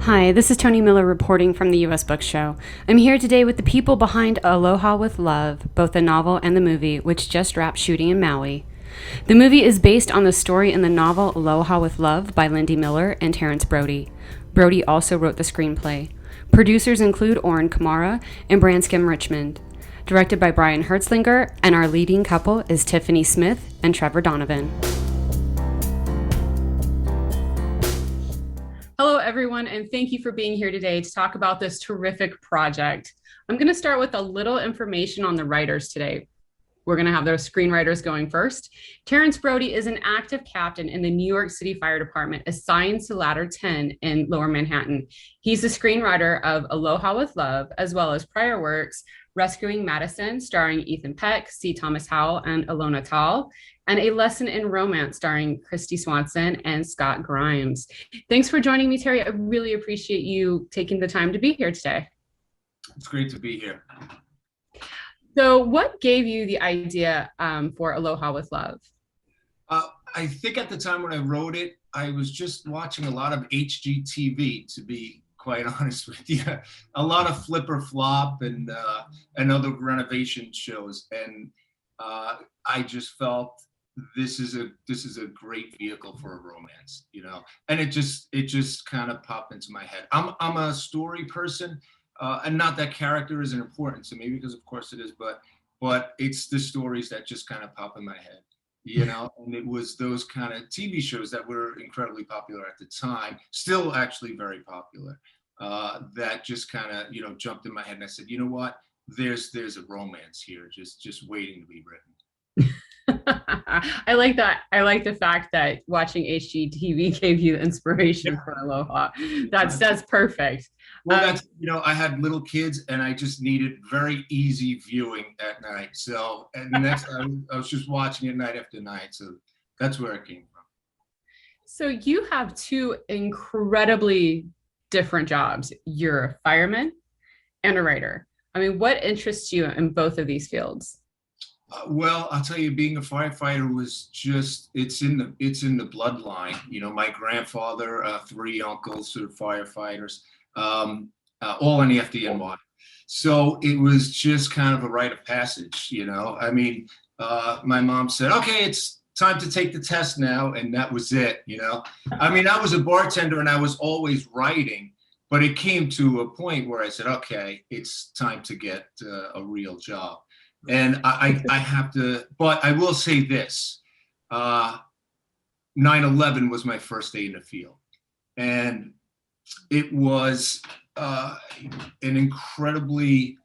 Hi, this is Tony Miller reporting from the U.S. Book Show. I'm here today with the people behind Aloha with Love, both the novel and the movie, which just wrapped shooting in Maui. The movie is based on the story in the novel Aloha with Love by Lindy Miller and Terence Brody. Brody also wrote the screenplay. Producers include OREN Kamara and BRIAN Richmond. Directed by BRIAN HERZLINGER, and our leading couple is Tiffany Smith and TREVOR DONOVAN. Hello, everyone, and thank you for being here today to talk about this terrific project. I'm going to start with a little information on the writers today. We're going to have those screenwriters going first. Terence Brody is an active captain in the New York City Fire Department assigned to Ladder 10 in Lower Manhattan. He's the screenwriter of Aloha with Love, as well as prior works, Rescuing Madison, starring Ethan Peck, C. Thomas Howell, and Ilona Tal, and A Lesson in Romance, starring Christy Swanson and Scott Grimes. Thanks for joining me, Terry. I really appreciate you taking the time to be here today. It's great to be here. So what gave you the idea for Aloha with Love? I think at the time when I wrote it, I was just watching a lot of HGTV, to be quite honest with you. A lot of Flipper Flop and other renovation shows. And I just felt this is a great vehicle for a romance, you know. And it just kind of popped into my head. I'm a story person. And not that character isn't important to me, because of course it is, but it's the stories that just kind of pop in my head, you know. And it was those kind of TV shows that were incredibly popular at the time, still actually very popular, that just kind of, you know, jumped in my head. And I said, you know what, there's a romance here, just waiting to be written. I like that. I like the fact that watching HGTV gave you inspiration for Aloha. That's perfect. Well, that's, you know, I had little kids and I just needed very easy viewing at night. So, and I was just watching it night after night. So that's where it came from. So you have two incredibly different jobs. You're a fireman and a writer. I mean, what interests you in both of these fields? Well, I'll tell you, being a firefighter was just, it's in the bloodline. You know, my grandfather, three uncles who are firefighters, all in the FDNY. So it was just kind of a rite of passage, you know. I mean, my mom said, okay, it's time to take the test now. And that was it, you know. I mean, I was a bartender and I was always writing, but it came to a point where I said, okay, it's time to get a real job. And I have to, but I will say this, 9/11 was my first day in the field. And it was an incredibly,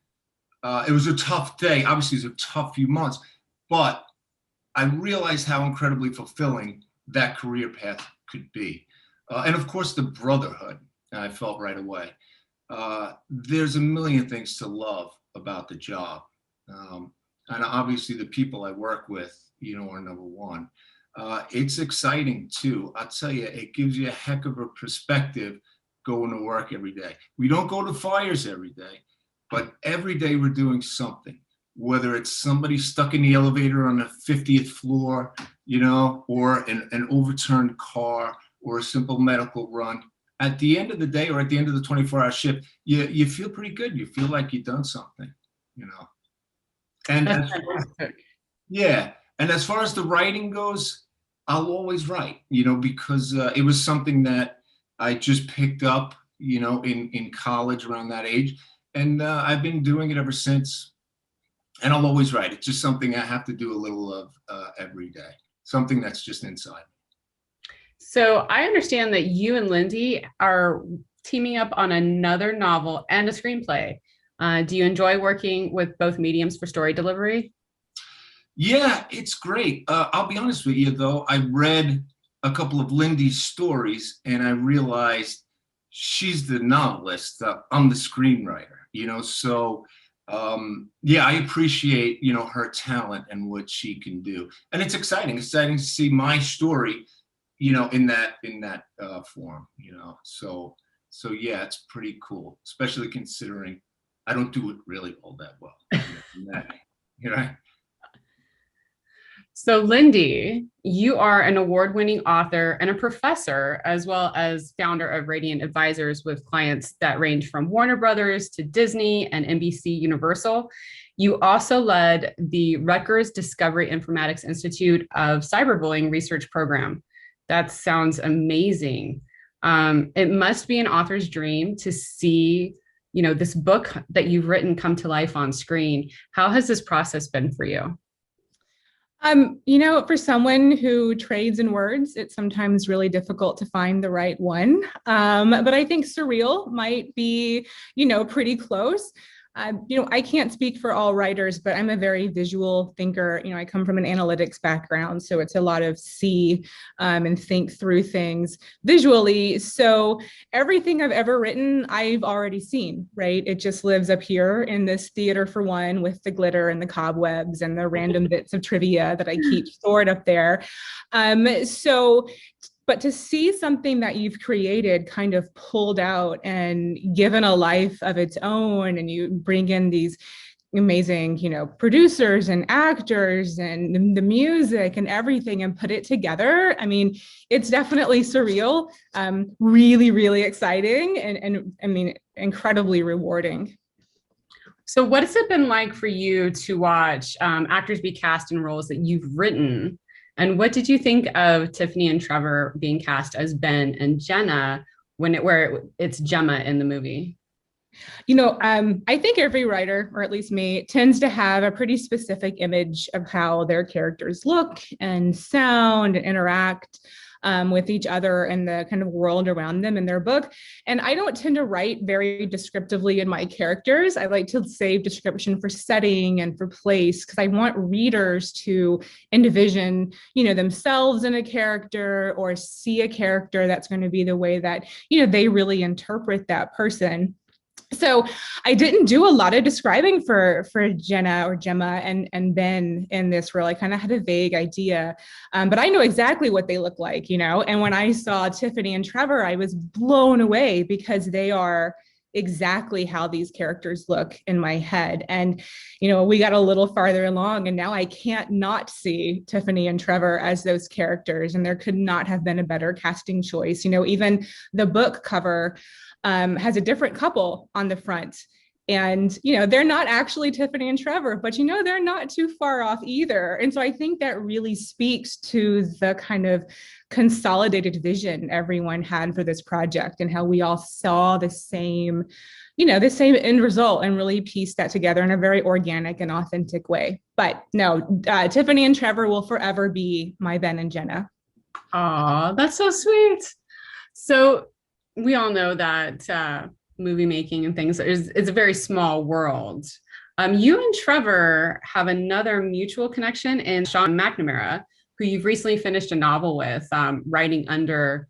it was a tough day. Obviously, it was a tough few months, but I realized how incredibly fulfilling that career path could be. And of course, the brotherhood, I felt right away. There's a million things to love about the job. And obviously the people I work with, you know, are number one. It's exciting too. I'll tell you, it gives you a heck of a perspective going to work every day. We don't go to fires every day, but every day we're doing something, whether it's somebody stuck in the elevator on the 50th floor, you know, or an overturned car, or a simple medical run. At the end of the day, or at the end of the 24-hour shift, you feel pretty good. You feel like you've done something, you know. And yeah, and as far as the writing goes, I'll always write, you know, because it was something that I just picked up, you know, in college around that age, and I've been doing it ever since. And I'll always write. It's just something I have to do a little of every day. Something that's just inside. So I understand that you and Lindy are teaming up on another novel and a screenplay. Do you enjoy working with both mediums for story delivery? Yeah, it's great. I'll be honest with you, though. I read a couple of Lindy's stories and I realized she's the novelist. I'm the screenwriter, you know. So yeah, I appreciate, you know, her talent and what she can do. And it's exciting to see my story, you know, in that form, you know. So yeah, it's pretty cool, especially considering I don't do it really all that well. You know. So, Lindy, you are an award-winning author and a professor, as well as founder of Radiant Advisors with clients that range from Warner Brothers to Disney and NBC Universal. You also led the Rutgers Discovery Informatics Institute of Cyberbullying Research Program. That sounds amazing. It must be an author's dream to see, this book that you've written come to life on screen. How has this process been for you? For someone who trades in words, it's sometimes really difficult to find the right one. But I think surreal might be, pretty close. I can't speak for all writers, but I'm a very visual thinker. I come from an analytics background, so it's a lot of see and think through things visually. So everything I've ever written, I've already seen, right? It just lives up here in this theater for one, with the glitter and the cobwebs and the random bits of trivia that I keep stored up there. But to see something that you've created kind of pulled out and given a life of its own, and you bring in these amazing, producers and actors and the music and everything and put it together. I mean, it's definitely surreal, really, really exciting, and I mean, incredibly rewarding. So, what has it been like for you to watch actors be cast in roles that you've written? And what did you think of Tiffany and Trevor being cast as Ben and Jenna where it's Gemma in the movie? I think every writer, or at least me, tends to have a pretty specific image of how their characters look and sound and interact with each other and the kind of world around them in their book. And I don't tend to write very descriptively in my characters. I like to save description for setting and for place, because I want readers to envision, themselves in a character, or see a character that's going to be the way that, they really interpret that person. So I didn't do a lot of describing for Jenna or Gemma and Ben in this role. I kind of had a vague idea, but I know exactly what they look like, and when I saw Tiffany and Trevor, I was blown away, because they are exactly how these characters look in my head. And, we got a little farther along, and now I can't not see Tiffany and Trevor as those characters. And there could not have been a better casting choice. Even the book cover has a different couple on the front. And, they're not actually Tiffany and Trevor, but, they're not too far off either. And so I think that really speaks to the kind of consolidated vision everyone had for this project, and how we all saw the same end result, and really pieced that together in a very organic and authentic way. But no, Tiffany and Trevor will forever be my Ben and Jenna. Aw, that's so sweet. So we all know that movie making and things is a very small world. You and Trevor have another mutual connection in Sean McNamara, who you've recently finished a novel with, writing under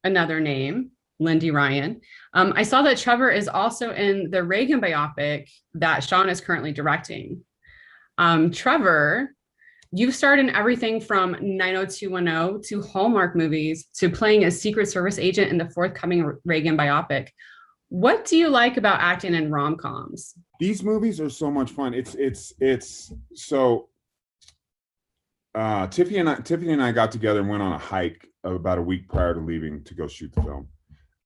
another name, Lindy Ryan. I saw that Trevor is also in the Reagan biopic that Sean is currently directing. Trevor, you've starred in everything from 90210 to Hallmark movies to playing a Secret Service agent in the forthcoming Reagan biopic. What do you like about acting in rom-coms? These movies are so much fun. It's so Tiffany and I got together and went on a hike about a week prior to leaving to go shoot the film.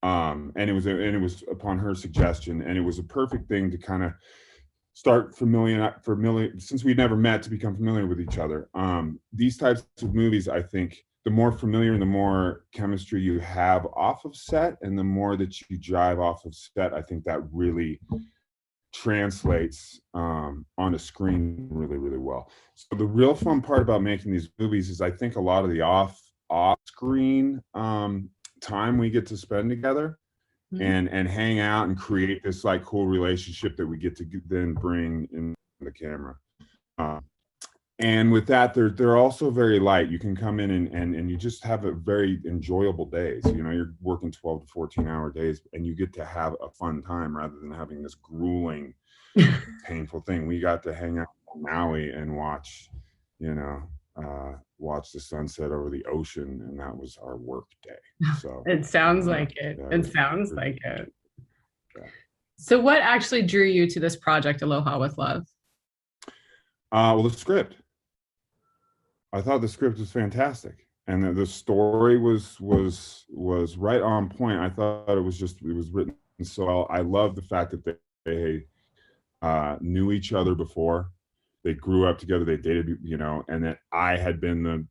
And it was upon her suggestion, and it was a perfect thing to kind of start familiar, since we'd never met, to become familiar with each other. These types of movies, I think, the more familiar and the more chemistry you have off of set, and the more that you drive off of set, I think that really translates on the screen really, really well. So the real fun part about making these movies is, I think, a lot of the off-screen time we get to spend together, and hang out and create this like cool relationship that we get to then bring in the camera. And with that, they're also very light. You can come in and you just have a very enjoyable days. You're working 12 to 14-hour days, and you get to have a fun time rather than having this grueling, painful thing. We got to hang out in Maui and watch the sunset over the ocean, and that was our work day. So it sounds like it. It sounds like it. Yeah. So what actually drew you to this project, Aloha with Love? Well, the script. I thought the script was fantastic, and the story was right on point. I thought it was written so well. I love the fact that they knew each other before. They grew up together. They dated, and that I had been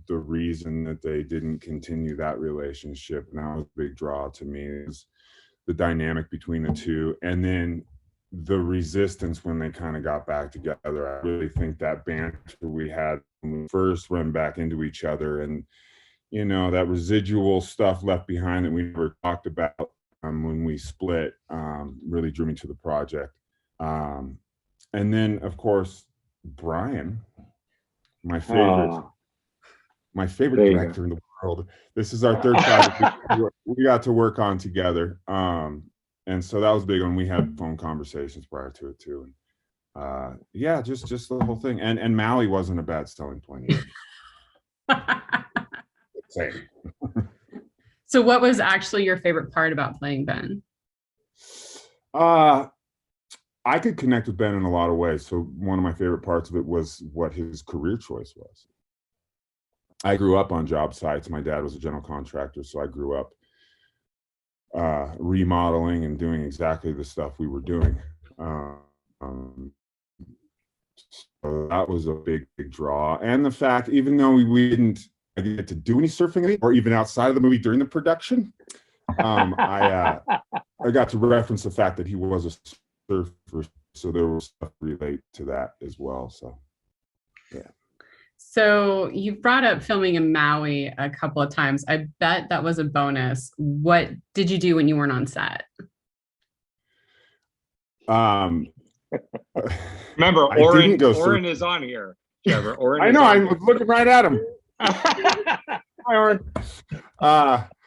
the reason that they didn't continue that relationship. And that was a big draw to me, is the dynamic between the two, and then the resistance when they kind of got back together. I really think that banter we had when we first ran back into each other, and that residual stuff left behind that we never talked about when we split, really drew me to the project. And then, of course, Brian, my favorite director in the world. This is our third project we got to work on together. And so that was big when we had phone conversations prior to it too. And just the whole thing. And Maui wasn't a bad selling point either. Same. So what was actually your favorite part about playing Ben? I could connect with Ben in a lot of ways. So one of my favorite parts of it was what his career choice was. I grew up on job sites. My dad was a general contractor, so I grew up remodeling and doing exactly the stuff we were doing. So that was a big draw. And the fact, even though we didn't get to do any surfing or even outside of the movie during the production, I got to reference the fact that he was a surfer, so there was stuff relate to that as well. So yeah. So you brought up filming in Maui a couple of times. I bet that was a bonus. What did you do when you weren't on set? Remember, Oren is on here, Trevor. I know. I was looking right at him. Hi, Oren.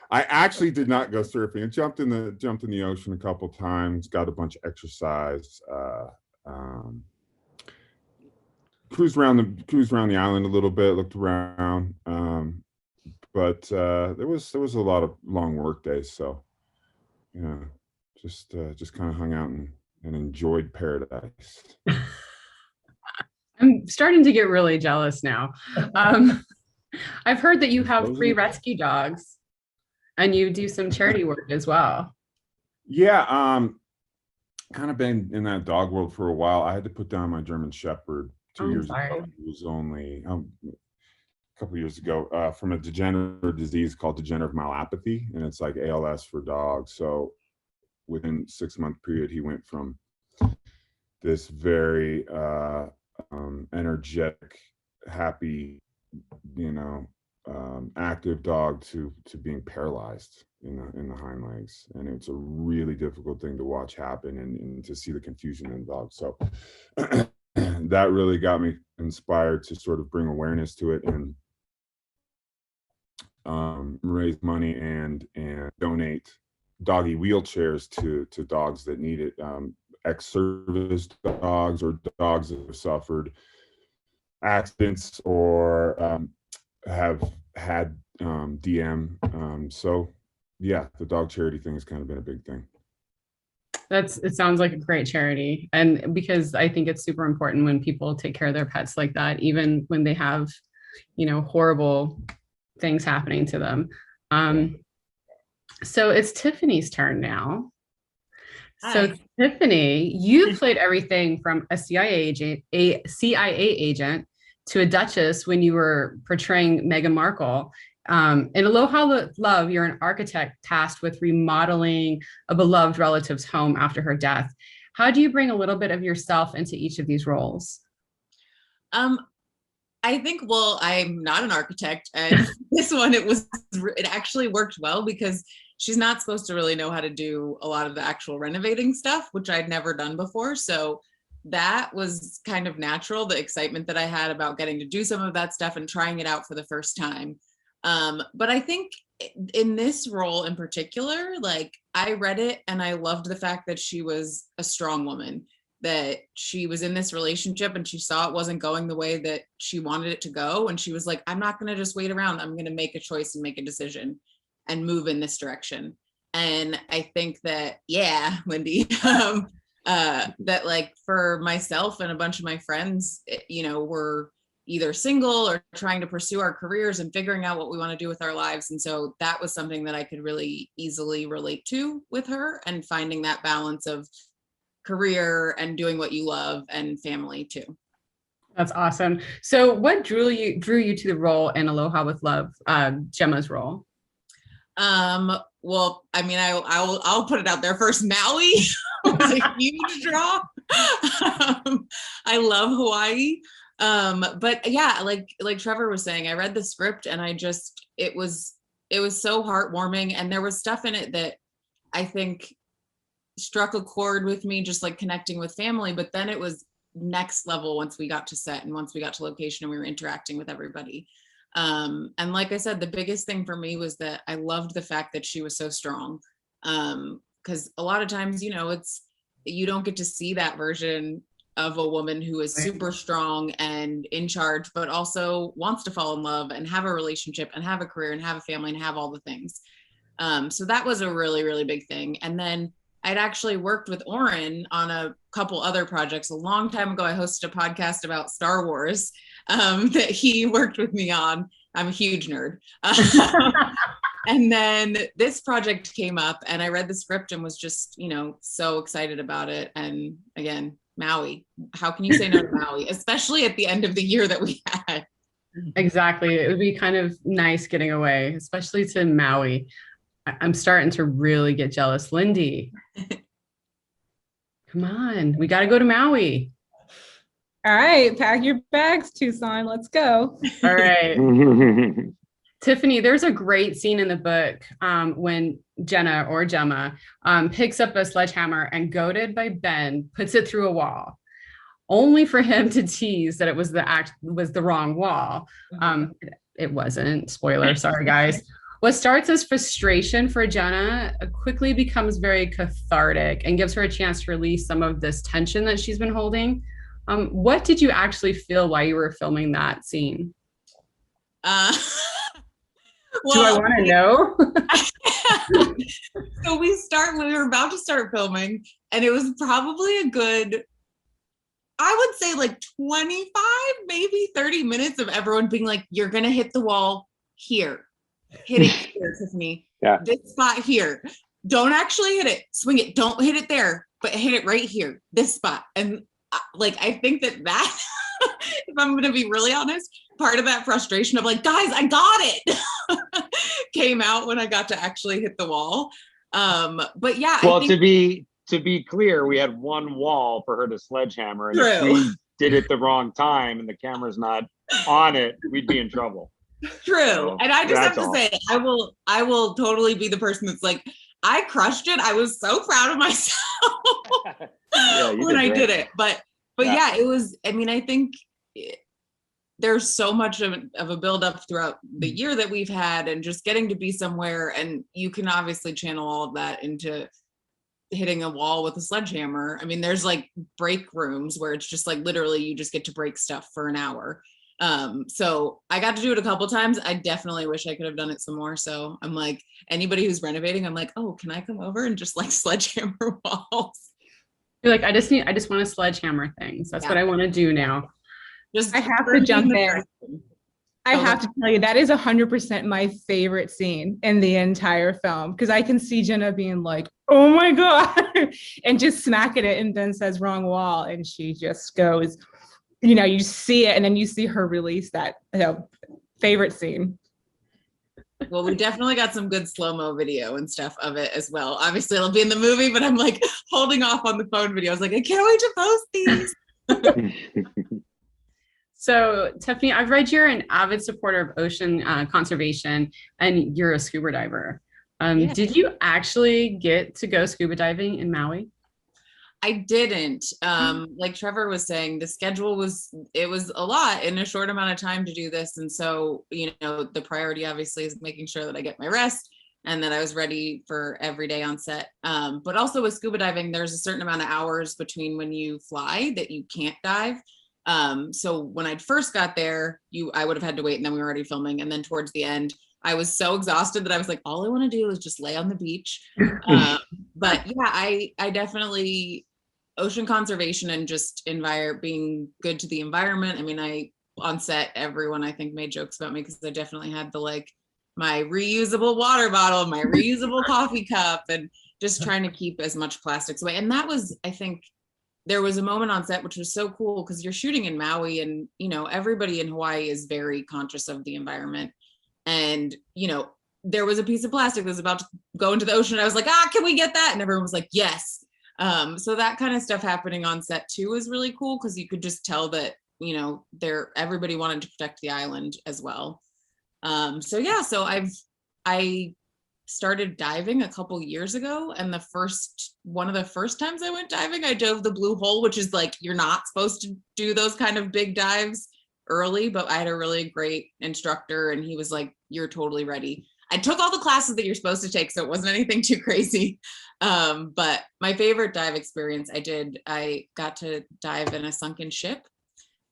I actually did not go surfing. I jumped in the ocean a couple times. Got a bunch of exercise. Cruised around the island a little bit. Looked around. But there was a lot of long work days. So just kind of hung out and enjoyed paradise. I'm starting to get really jealous now. I've heard that you have 3 rescue dogs and you do some charity work as well. Yeah, kind of been in that dog world for a while. I had to put down my German Shepherd 2 years ago. It was only a couple years ago, from a degenerative disease called degenerative myelopathy, and it's like ALS for dogs. So within a 6-month period, he went from this very energetic, happy, active dog to being paralyzed in the hind legs. And it's a really difficult thing to watch happen and to see the confusion in the dog. So that really got me inspired to sort of bring awareness to it and raise money and donate doggy wheelchairs to dogs that need it, ex-service dogs or dogs that have suffered accidents or have had DM. So yeah, the dog charity thing has kind of been a big thing. It sounds like a great charity. And because I think it's super important when people take care of their pets like that, even when they have, horrible things happening to them. So it's Tiffany's turn now. Hi. So Tiffany, you played everything from a CIA agent to a duchess when you were portraying Meghan Markle. In Aloha with Love, you're an architect tasked with remodeling a beloved relative's home after her death. How do you bring a little bit of yourself into each of these roles? I think, I'm not an architect, and this one, it actually worked well because she's not supposed to really know how to do a lot of the actual renovating stuff, which I'd never done before. So that was kind of natural, the excitement that I had about getting to do some of that stuff and trying it out for the first time. But I think in this role in particular, I read it and I loved the fact that she was a strong woman, that she was in this relationship and she saw it wasn't going the way that she wanted it to go. And she was like, I'm not going to just wait around. I'm going to make a choice and make a decision and move in this direction. And I think that, Lindy, that for myself and a bunch of my friends, we're either single or trying to pursue our careers and figuring out what we want to do with our lives. And so that was something that I could really easily relate to with her, and finding that balance of career and doing what you love and family too. That's awesome. So what drew you to the role in Aloha with Love, Gemma's role? Well, I mean, I'll put it out there first. Maui was a huge draw. I love Hawaii. But yeah, like Trevor was saying, I read the script and it was so heartwarming, and there was stuff in it that I think struck a chord with me, just like connecting with family. But then it was next level once we got to set and once we got to location and we were interacting with everybody. And like I said, the biggest thing for me was that I loved the fact that she was so strong. Because a lot of times, you don't get to see that version of a woman who is super strong and in charge, but also wants to fall in love and have a relationship and have a career and have a family and have all the things. So that was a really, really big thing. And then I'd actually worked with Oren on a couple other projects. A long time ago, I hosted a podcast about Star Wars that he worked with me on. I'm a huge nerd. And then this project came up and I read the script and was just, so excited about it. And again, Maui, how can you say no to Maui, especially at the end of the year that we had? Exactly. It would be kind of nice getting away, especially to Maui. I'm starting to really get jealous. Lindy, come on. We got to go to Maui. All right. Pack your bags, Tucson. Let's go. All right. Tiffany, there's a great scene in the book when Jenna or Gemma picks up a sledgehammer and, goaded by Ben, puts it through a wall, only for him to tease that it was the wrong wall. It wasn't. Spoiler. Sorry, guys. What starts as frustration for Jenna quickly becomes very cathartic and gives her a chance to release some of this tension that she's been holding. What did you actually feel while you were filming that scene? Well, do I want to know? So we were about to start filming, and it was probably a good, I would say like 25, maybe 30 minutes of everyone being like, you're going to hit the wall here. Hit it here, Tiffany. Yeah. This spot here. Don't actually hit it. Swing it. Don't hit it there, but hit it right here. This spot. And I think that if I'm going to be really honest, part of that frustration of like, guys, I got it, came out when I got to actually hit the wall. But yeah. Well, to be clear, we had one wall for her to sledgehammer, and if we did it the wrong time and the camera's not on it, we'd be in trouble. True. So and I just have to say, I will totally be the person that's like, I crushed it. I was so proud of myself when I did it. But yeah, it was, I mean, I think there's so much of a buildup throughout the year that we've had, and just getting to be somewhere, and you can obviously channel all of that into hitting a wall with a sledgehammer. I mean, there's like break rooms where it's just like literally you just get to break stuff for an hour. So I got to do it a couple times. I definitely wish I could have done it some more. So I'm like, anybody who's renovating, I'm like, oh, can I come over and just like sledgehammer walls? You're like, I just want to sledgehammer things. That's what I want to do now. I have to jump in. I have to tell you, that is 100% my favorite scene in the entire film, because I can see Jenna being like, oh my God, and just smacking it, and then says wrong wall. And she just goes, you see it, and then you see her release that favorite scene. Well, we definitely got some good slow-mo video and stuff of it as well. Obviously, it'll be in the movie, but I'm like holding off on the phone video. I was like, I can't wait to post these. So, Tiffany, I've read you're an avid supporter of ocean conservation, and you're a scuba diver. Yeah. Did you actually get to go scuba diving in Maui? I didn't. Like Trevor was saying, the schedule was a lot in a short amount of time to do this. And so, the priority obviously is making sure that I get my rest and that I was ready for every day on set. But also with scuba diving, there's a certain amount of hours between when you fly that you can't dive. So when I first got there, I would have had to wait, and then we were already filming. And then towards the end, I was so exhausted that I was like, all I want to do is just lay on the beach. But yeah, I definitely, ocean conservation and just being good to the environment. I mean, on set, everyone I think made jokes about me because I definitely had the like my reusable water bottle, my reusable coffee cup, and just trying to keep as much plastics away. And that was, I think, there was a moment on set which was so cool because you're shooting in Maui, and you know everybody in Hawaii is very conscious of the environment. And you know, there was a piece of plastic that was about to go into the ocean. And I was like, can we get that? And everyone was like, yes. So that kind of stuff happening on set too was really cool because you could just tell that, you know, everybody wanted to protect the island as well. So yeah, so I started diving a couple years ago, and one of the first times I went diving, I dove the blue hole, which is like, you're not supposed to do those kind of big dives early, but I had a really great instructor and he was like, you're totally ready. I took all the classes that you're supposed to take, so it wasn't anything too crazy. But my favorite dive experience I got to dive in a sunken ship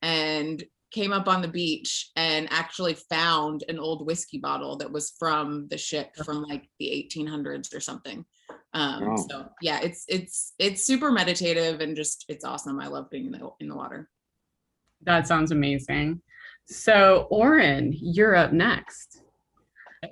and came up on the beach and actually found an old whiskey bottle that was from the ship from like the 1800s or something. So yeah, it's super meditative and just, it's awesome. I love being in the water. That sounds amazing. So Oren, you're up next.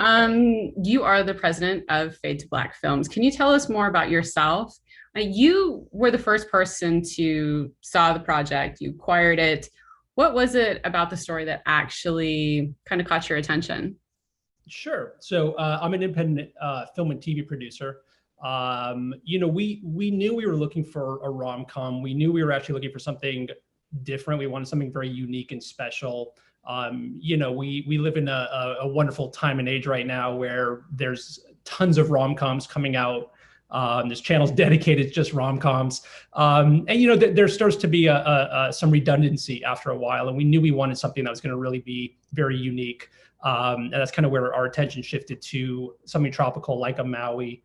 You are the president of Fade to Black Films. Can you tell us more about yourself? You were the first person to saw the project, you acquired it. What was it about the story that actually kind of caught your attention? Sure. So I'm an independent film and TV producer. You know, we knew we were looking for a rom-com. We knew we were actually looking for something different. We wanted something very unique and special. You know, we live in a wonderful time and age right now where there's tons of rom-coms coming out. There's channels dedicated to just rom-coms. And, you know, there starts to be some redundancy after a while. And we knew we wanted something that was going to really be very unique. And that's kind of where our attention shifted to something tropical like a Maui,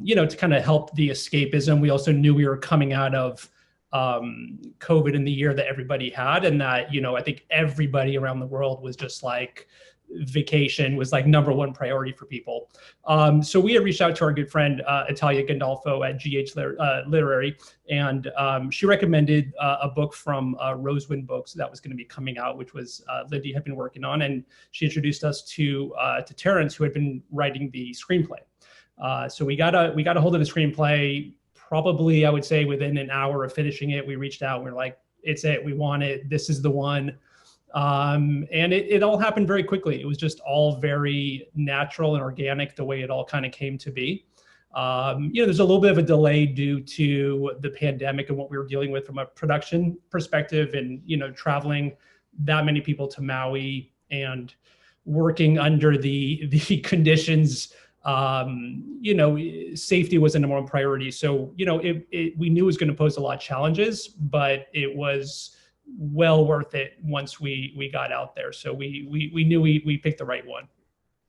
you know, to kind of help the escapism. We also knew we were coming out of COVID in the year that everybody had, and that, you know, I think everybody around the world was just like, vacation was like #1 priority for people. So we had reached out to our good friend Italia Gandolfo at GH Literary, and she recommended a book from Rosewind Books that was going to be coming out, which was Lindy had been working on, and she introduced us to Terence, who had been writing the screenplay. So we got a hold of the screenplay. Probably, I would say, within an hour of finishing it, we reached out. We're like, it's it. We want it. This is the one. And it all happened very quickly. It was just all very natural and organic, the way it all kind of came to be. You know, there's a little bit of a delay due to the pandemic and what we were dealing with from a production perspective, and, you know, traveling that many people to Maui and working under the conditions. You know, safety was the #1 priority. So, you know, we knew it was going to pose a lot of challenges, but it was well worth it once we got out there. So we knew we picked the right one.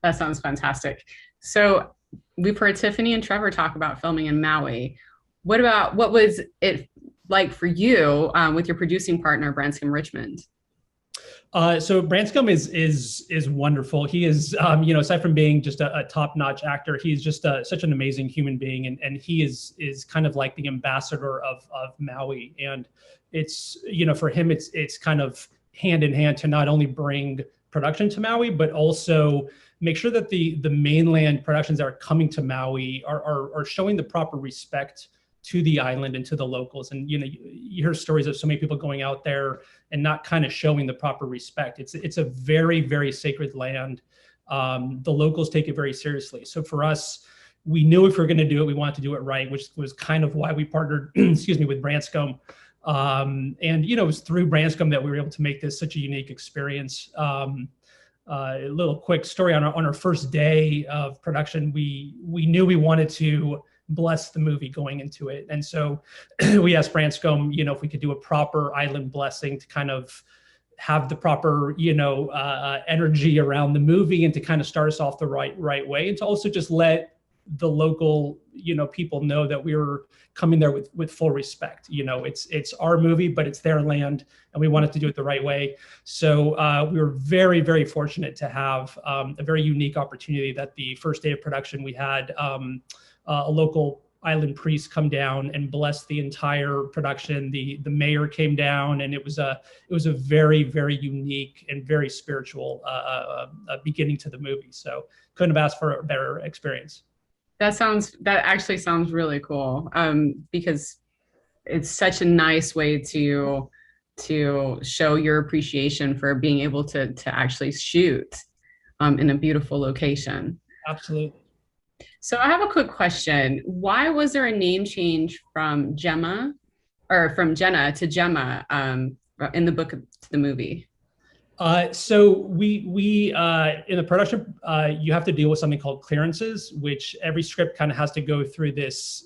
That sounds fantastic. So we've heard Tiffany and Trevor talk about filming in Maui. What was it like for you with your producing partner, Branscombe Richmond? So Branscombe is wonderful. He is, you know, aside from being just a top-notch actor, he's just such an amazing human being, and he is kind of like the ambassador of Maui. And it's, you know, for him, it's kind of hand in hand to not only bring production to Maui, but also make sure that the mainland productions that are coming to Maui are showing the proper respect to the island and to the locals. And, you know, you hear stories of so many people going out there and not kind of showing the proper respect. It's a very, very sacred land. The locals take it very seriously. So for us, we knew if we were going to do it, we wanted to do it right, which was kind of why we partnered, excuse me, with Branscombe. And, you know, it was through Branscombe that we were able to make this such a unique experience. A little quick story on our first day of production, we knew we wanted to bless the movie going into it. And so we asked Branscombe, you know, if we could do a proper island blessing to kind of have the proper, you know, energy around the movie, and to kind of start us off the right way, and to also just let the local, you know, people know that we were coming there with full respect. You know, it's our movie, but it's their land, and we wanted to do it the right way. So we were very, very fortunate to have a very unique opportunity that the first day of production we had a local island priests come down and bless the entire production. The mayor came down, and it was a very, very unique and very spiritual beginning to the movie. So couldn't have asked for a better experience. That actually sounds really cool, because it's such a nice way to show your appreciation for being able to actually shoot in a beautiful location. Absolutely. So I have a quick question. Why was there a name change from Jenna to Gemma in the book to the movie? So we in the production, you have to deal with something called clearances, which every script kind of has to go through this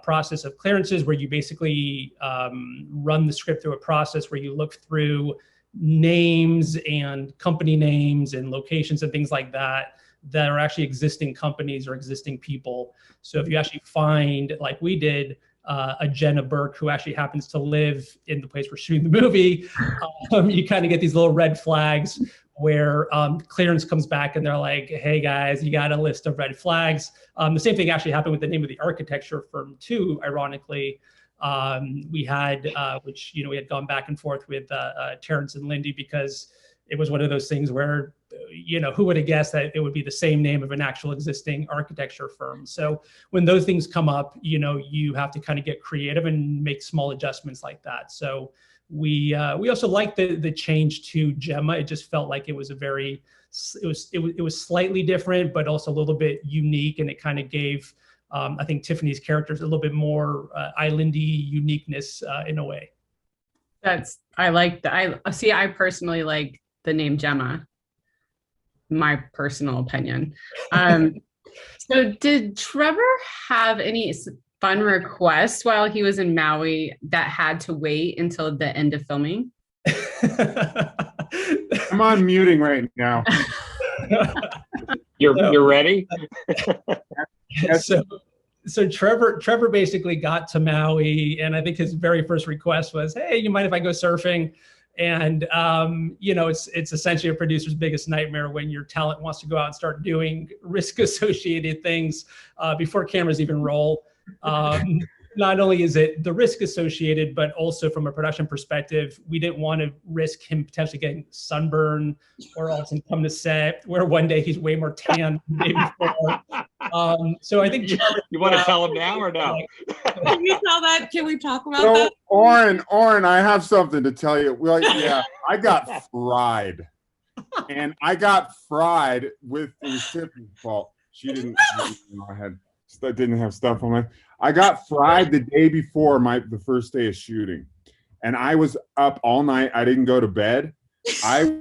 process of clearances, where you basically run the script through a process where you look through names and company names and locations and things like that are actually existing companies or existing people. So if you actually find, like we did, a Jenna Burke who actually happens to live in the place we're shooting the movie, you kind of get these little red flags where clearance comes back and they're like, hey guys, you got a list of red flags. The same thing actually happened with the name of the architecture firm too, ironically. We had, which, we had gone back and forth with Terrence and Lindy, because it was one of those things where, who would have guessed that it would be the same name of an actual existing architecture firm. So when those things come up, you have to kind of get creative and make small adjustments like that. So we also liked the change to Gemma. It just felt like it was it was slightly different, but also a little bit unique. And it kind of gave, I think, Tiffany's characters a little bit more islandy uniqueness in a way. I personally like the name Gemma, my personal opinion. So did Trevor have any fun requests while he was in Maui that had to wait until the end of filming? I'm on muting right now. You're ready? So Trevor basically got to Maui, and I think his very first request was, hey, you mind if I go surfing? And, it's essentially a producer's biggest nightmare when your talent wants to go out and start doing risk-associated things before cameras even roll. Not only is it the risk associated, but also from a production perspective, we didn't want to risk him potentially getting sunburn or else come to set where one day he's way more tan than the day before. So I think you want to tell him now or no? Can you tell that? Can we talk about that? Oren, I have something to tell you. Well, yeah, I got fried, and I got fried with the Tiffany's fault. She didn't. I didn't have stuff on my. I got fried the day before the first day of shooting, and I was up all night. I didn't go to bed. I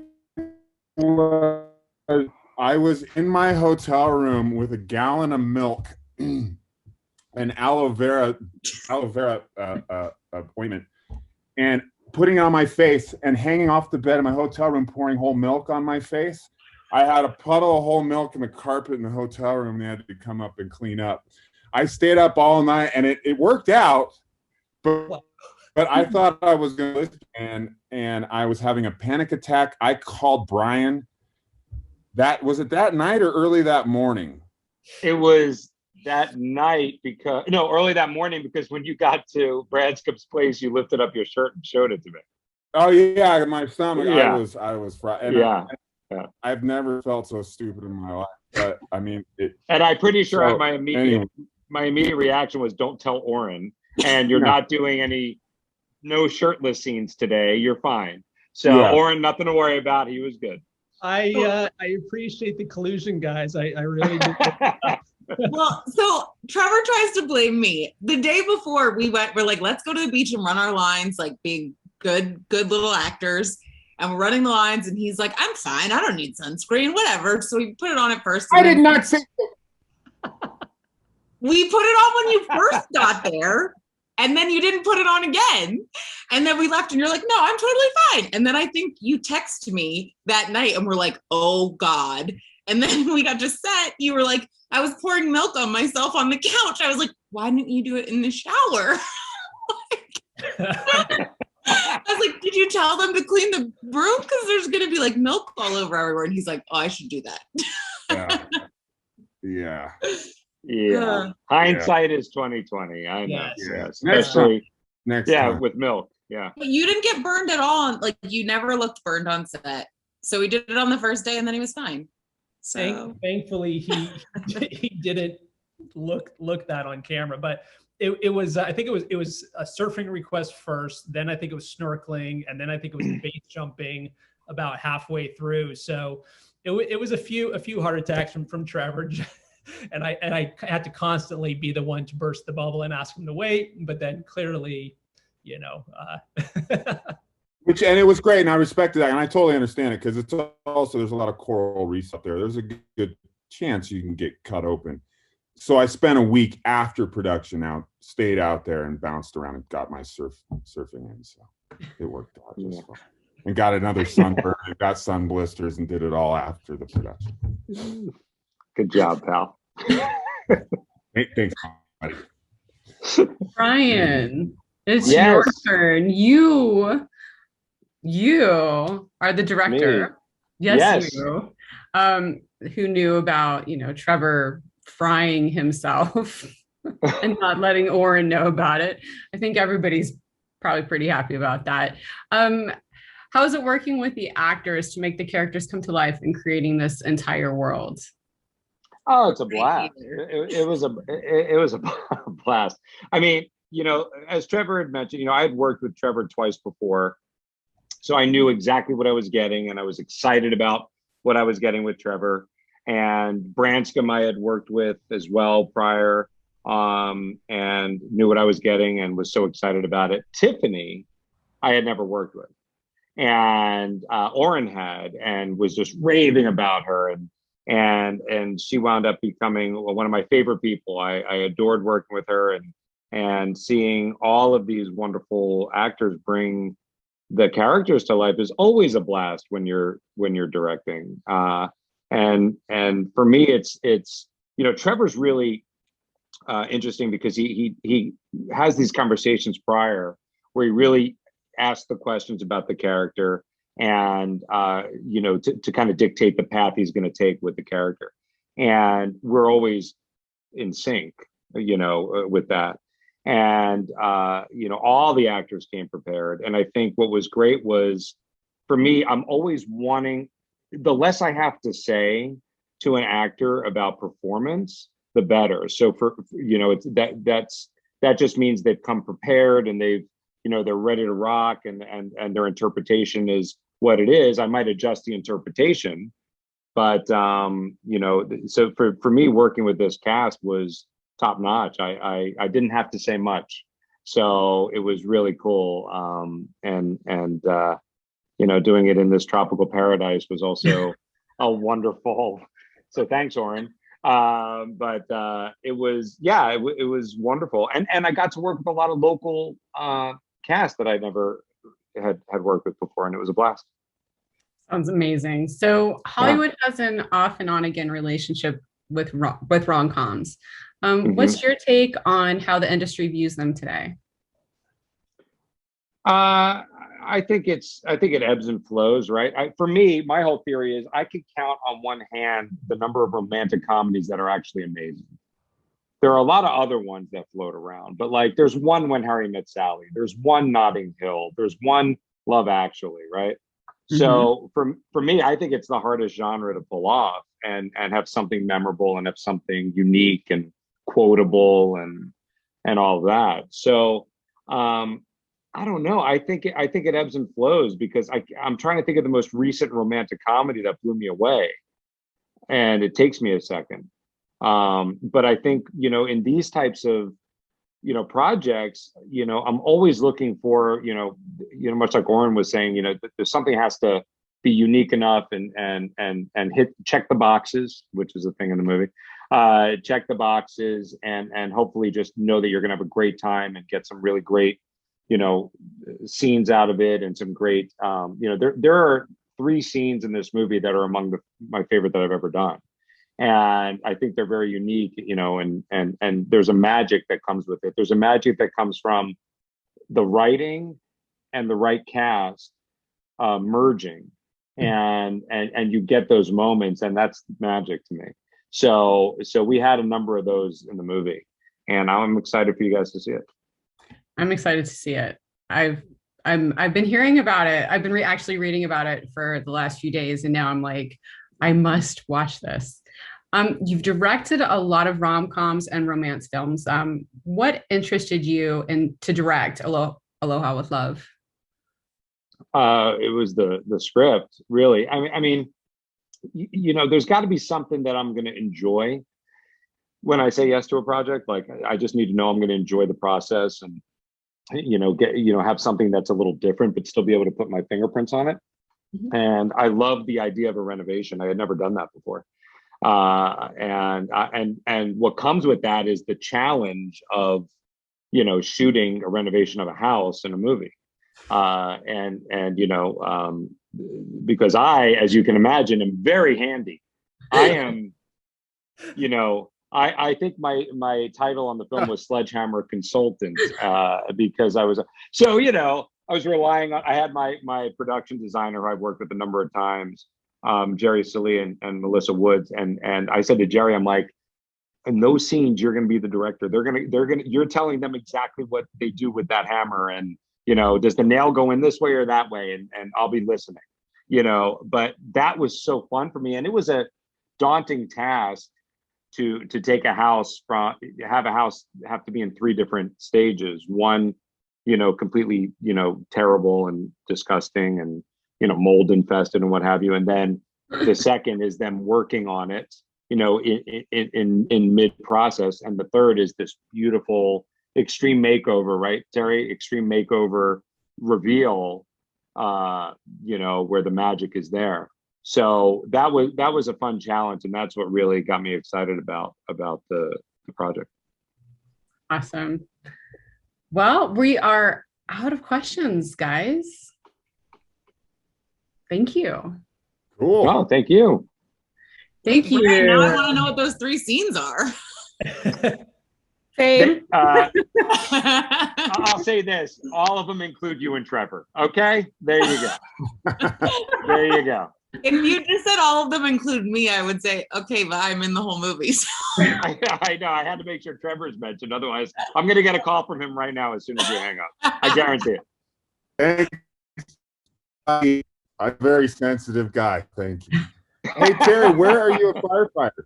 was in my hotel room with a gallon of milk and aloe vera ointment, and putting it on my face and hanging off the bed in my hotel room, pouring whole milk on my face. I had a puddle of whole milk in the carpet in the hotel room, and they had to come up and clean up. I stayed up all night, and it worked out, but I thought I was going to listen, and I was having a panic attack. I called Brian. Was it that night or early that morning? It was that night early that morning, because when you got to Bradskip's place, you lifted up your shirt and showed it to me. Oh yeah, my stomach. Yeah. I was fried. Yeah. I've never felt so stupid in my life. But I mean, and I'm pretty sure my immediate reaction was, "Don't tell Oren." And you're not doing no shirtless scenes today. You're fine. So yeah. Oren, nothing to worry about. He was good. I appreciate the collusion, guys. I really do. Well, so Trevor tries to blame me. The day before we're like, let's go to the beach and run our lines, like being good little actors. And we're running the lines, and he's like, I'm fine. I don't need sunscreen, whatever. So we put it on at first. I did not say we put it on when you first got there, and then you didn't put it on again. And then we left, and you're like, no, I'm totally fine. And then I think you text me that night, and we're like, oh, God. And then we got to set. You were like, I was pouring milk on myself on the couch. I was like, why didn't you do it in the shower? I was like, did you tell them to clean the broom? Because there's going to be like milk all over everywhere. And he's like, oh, I should do that. Yeah. Yeah. Hindsight is 2020. I know. Yes. Yeah. Especially next time. with milk. Yeah. But you didn't get burned at all. Like you never looked burned on set. So we did it on the first day and then he was fine. So thankfully he didn't look that on camera, but it was I think it was a surfing request first, then I think it was snorkeling, and then I think it was base jumping about halfway through. So it was a few heart attacks from Trevor. And I had to constantly be the one to burst the bubble and ask him to wait, but then clearly, Which, and it was great, and I respected that, and I totally understand it, because it's also, there's a lot of coral reefs up there. There's a good chance you can get cut open. So I spent a week after production stayed out there and bounced around and got my surfing in. So it worked out just fine. And got another sunburn, and got sun blisters, and did it all after the production. Good job, pal. Hey, thanks, buddy. Brian, it's your turn. You are the director. Me. Yes, you. Who knew about, Trevor frying himself and not letting Oren know about it. I think everybody's probably pretty happy about that. How is it working with the actors to make the characters come to life and creating this entire world? Oh, it's a blast. It was a blast. I mean, as Trevor had mentioned, I had worked with Trevor twice before, so I knew exactly what I was getting, and I was excited about what I was getting with Trevor. And Branscombe I had worked with as well prior, and knew what I was getting and was so excited about it. Tiffany, I had never worked with, and Oren had, and was just raving about her, and she wound up becoming one of my favorite people. I adored working with her, and seeing all of these wonderful actors bring the characters to life is always a blast when you're directing. And for me, it's Trevor's really interesting, because he has these conversations prior where he really asks the questions about the character, and to kind of dictate the path he's going to take with the character, and we're always in sync with that. And all the actors came prepared, and I think what was great was, for me, I'm always wanting, the less I have to say to an actor about performance, the better. So that just means they've come prepared, and they're ready to rock, and their interpretation is what it is. I might adjust the interpretation, but so for me, working with this cast was top notch. I didn't have to say much, so it was really cool. Doing it in this tropical paradise was also a wonderful. So thanks, Oren. But it was wonderful, and I got to work with a lot of local cast that I never had worked with before, and it was a blast. Sounds amazing. So Hollywood has an off and on again relationship with rom-coms. What's your take on how the industry views them today? I think it ebbs and flows, right? For me, my whole theory is I could count on one hand the number of romantic comedies that are actually amazing. There are a lot of other ones that float around, but like there's one When Harry Met Sally, there's one Notting Hill, there's one Love Actually, right? So for me, I think it's the hardest genre to pull off and have something memorable and have something unique and quotable and all of that. So I don't know. I think it ebbs and flows, because I'm trying to think of the most recent romantic comedy that blew me away, and it takes me a second. But I think in these types of projects, I'm always looking for much like Oren was saying, there's something has to be unique enough and check the boxes, which is a thing in the movie. Check the boxes and hopefully just know that you're going to have a great time and get some really great scenes out of it, and some great there are 3 scenes in this movie that are among my favorite that I've ever done, and I think they're very unique, and there's a magic that comes with it. There's a magic that comes from the writing and the right cast merging, and you get those moments, and that's magic to me. So we had a number of those in the movie, and I'm excited for you guys to see it. I'm excited to see it. I've been hearing about it. I've been actually reading about it for the last few days, and now I'm like, I must watch this. You've directed a lot of rom-coms and romance films. What interested you to direct Aloha with Love? It was the script, really. I mean, you know, there's got to be something that I'm going to enjoy when I say yes to a project. Like, I just need to know I'm going to enjoy the process, and have something that's a little different, but still be able to put my fingerprints on it. Mm-hmm. And I love the idea of a renovation. I had never done that before. And what comes with that is the challenge of, shooting a renovation of a house in a movie. Because I, as you can imagine, am very handy. I am, I think my title on the film was Sledgehammer Consultant, because I was relying on, I had my production designer who I've worked with a number of times, Jerry Silly and Melissa Woods. And I said to Jerry, I'm like, in those scenes, you're going to be the director. You're telling them exactly what they do with that hammer. And, does the nail go in this way or that way? And I'll be listening, but that was so fun for me. And it was a daunting task to take a house have to be in 3 different stages. One, completely, terrible and disgusting and, mold infested and what have you. And then the second is them working on it, in mid process. And the third is this beautiful extreme makeover, right, Terry? Extreme makeover reveal, where the magic is there. So that was a fun challenge, and that's what really got me excited about the project. Awesome. Well, we are out of questions, guys. Thank you. Cool. Oh, thank you. Thank you. Now I want to know what those 3 scenes are. Same. I'll say this: all of them include you and Trevor. Okay, there you go. There you go. If you just said all of them include me, I would say, okay, but I'm in the whole movie. So. I know. I had to make sure Trevor's mentioned. Otherwise, I'm going to get a call from him right now as soon as you hang up. I guarantee it. Thanks. I'm a very sensitive guy. Thank you. Hey, Terry, where are you a firefighter?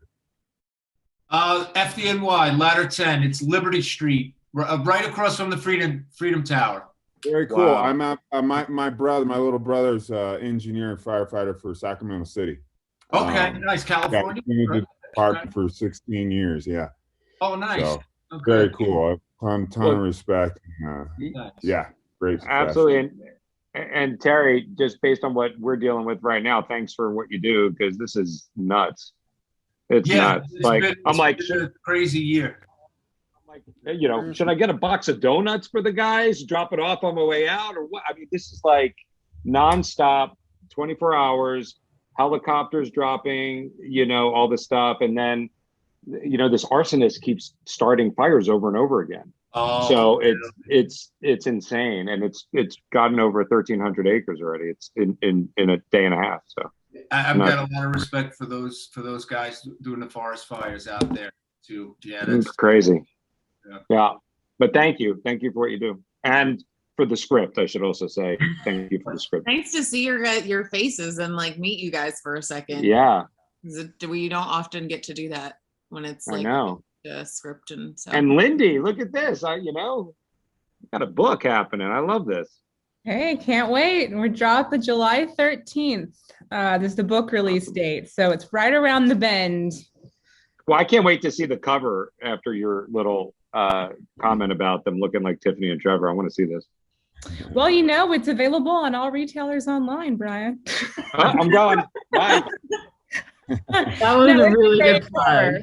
FDNY, Ladder 10. It's Liberty Street, right across from the Freedom Tower. Very cool. Wow. I'm at my little brother's engineer and firefighter for Sacramento City. Okay, nice. California. Yeah, department for 16 years. Yeah. Oh, nice. So, okay. Very cool. A ton of respect. Nice. Yeah, great. Absolutely. And Terry, just based on what we're dealing with right now, thanks for what you do, because this is nuts. It's nuts. It's been a crazy year. Should I get a box of donuts for the guys, drop it off on my way out, or what? I mean, this is like nonstop, 24 hours, helicopters dropping, all this stuff. And then, this arsonist keeps starting fires over and over again. Oh, so it's insane. And it's gotten over 1,300 acres already. It's in a day and a half. So I've got a lot of respect for those guys doing the forest fires out there too. Yeah, that's crazy. Yeah. But thank you for what you do, and for the script. I should also say thank you for the script. Nice to see your faces and meet you guys for a second. Yeah, we don't often get to do that when it's I know. A script and so. And Lindy, look at this. I got a book happening. I love this. Hey, can't wait. We're dropping July 13th. This is the book release date, so it's right around the bend. Well, I can't wait to see the cover after your little comment about them looking like Tiffany and Trevor. I want to see this. Well, it's available on all retailers online, Brian. I'm going. Bye. That was a really good plug.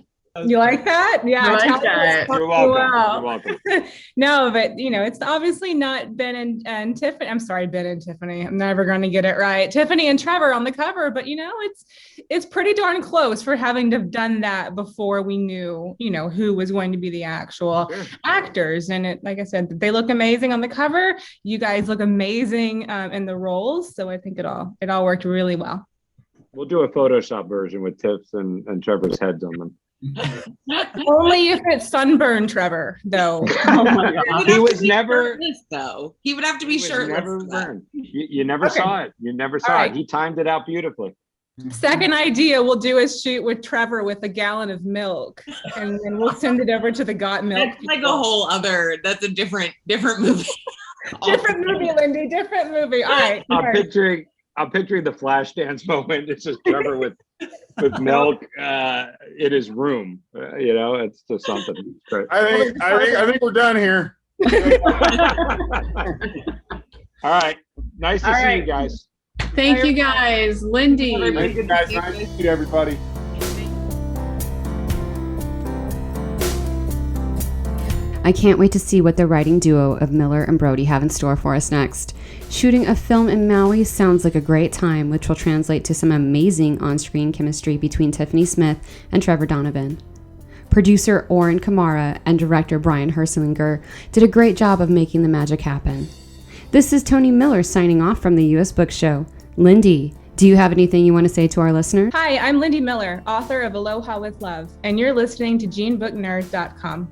You like that? Yeah. I like that. You're welcome. You're welcome. No, but it's obviously not Ben and Tiffany. I'm sorry, Ben and Tiffany. I'm never going to get it right. Tiffany and Trevor on the cover, but it's pretty darn close for having to have done that before we knew, who was going to be the actual actors. And like I said, they look amazing on the cover. You guys look amazing in the roles. So I think it all worked really well. We'll do a Photoshop version with Tiff's and Trevor's heads on them. Only if it's sunburn Trevor, though. Oh my God. He was never shirtless, though. He would have to be shirtless. Never for that. burned. You never saw it. You never saw it. He timed it out beautifully. Second idea we'll do is shoot with Trevor with a gallon of milk, and then we'll send it over to the Got Milk. That's like a whole other. That's a different movie. Different movie, Lindy. Different movie. All right. I'm picturing the flash dance moment. It's just Trevor with milk in his room. It's just something. Great. I think we're done here. All right. Nice to see you guys. Thank you guys. Lindy. Thank you guys. Nice to meet everybody. I can't wait to see what the writing duo of Miller and Brody have in store for us next. Shooting a film in Maui sounds like a great time, which will translate to some amazing on-screen chemistry between Tiffany Smith and Trevor Donovan. Producer OREN Kamara and director BRIAN HERZLINGER did a great job of making the magic happen. This is Tony Miller signing off from the US Book Show. Lindy, do you have anything you want to say to our listeners? Hi, I'm Lindy Miller, author of Aloha with Love, and you're listening to JeanBookNerd.com.